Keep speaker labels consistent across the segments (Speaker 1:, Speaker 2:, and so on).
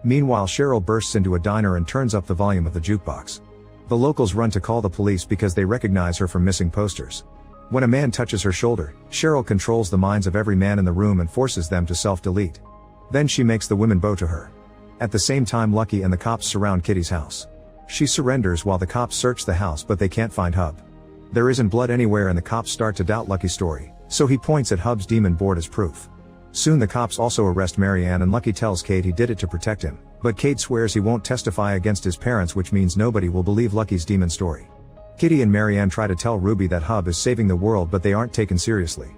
Speaker 1: Meanwhile, Cheryl bursts into a diner and turns up the volume of the jukebox. The locals run to call the police because they recognize her from missing posters. When a man touches her shoulder, Cheryl controls the minds of every man in the room and forces them to self-delete. Then she makes the women bow to her. At the same time, Lucky and the cops surround Kitty's house. She surrenders while the cops search the house, but they can't find Hub. There isn't blood anywhere and the cops start to doubt Lucky's story, so he points at Hub's demon board as proof. Soon the cops also arrest Marianne and Lucky tells Kate he did it to protect him, but Kate swears he won't testify against his parents, which means nobody will believe Lucky's demon story. Kitty and Marianne try to tell Ruby that Hub is saving the world, but they aren't taken seriously.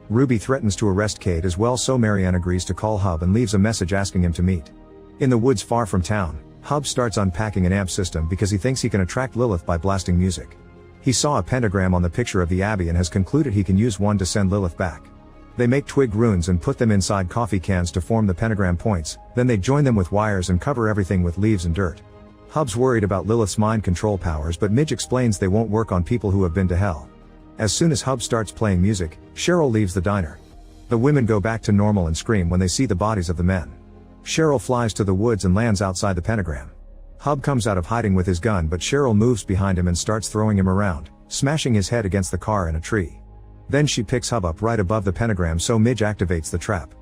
Speaker 1: Ruby threatens to arrest Kate as well, so Marianne agrees to call Hub and leaves a message asking him to meet. In the woods far from town, Hub starts unpacking an amp system because he thinks he can attract Lilith by blasting music. He saw a pentagram on the picture of the Abbey and has concluded he can use one to send Lilith back. They make twig runes and put them inside coffee cans to form the pentagram points, then they join them with wires and cover everything with leaves and dirt. Hub's worried about Lilith's mind control powers, but Midge explains they won't work on people who have been to hell. As soon as Hub starts playing music, Cheryl leaves the diner. The women go back to normal and scream when they see the bodies of the men. Cheryl flies to the woods and lands outside the pentagram. Hub comes out of hiding with his gun, but Cheryl moves behind him and starts throwing him around, smashing his head against the car and a tree. Then she picks Hub up right above the pentagram, so Midge activates the trap.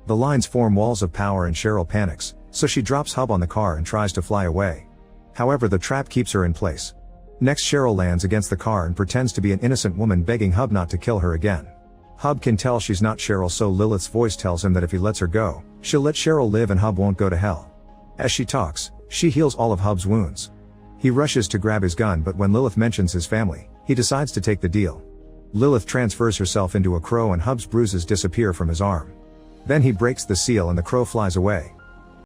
Speaker 1: The lines form walls of power and Cheryl panics, so she drops Hub on the car and tries to fly away. However, the trap keeps her in place. Next, Cheryl lands against the car and pretends to be an innocent woman, begging Hub not to kill her again. Hub can tell she's not Cheryl, so Lilith's voice tells him that if he lets her go, she'll let Cheryl live and Hub won't go to hell. As she talks, she heals all of Hub's wounds. He rushes to grab his gun, but when Lilith mentions his family, he decides to take the deal. Lilith transfers herself into a crow and Hub's bruises disappear from his arm. Then he breaks the seal and the crow flies away.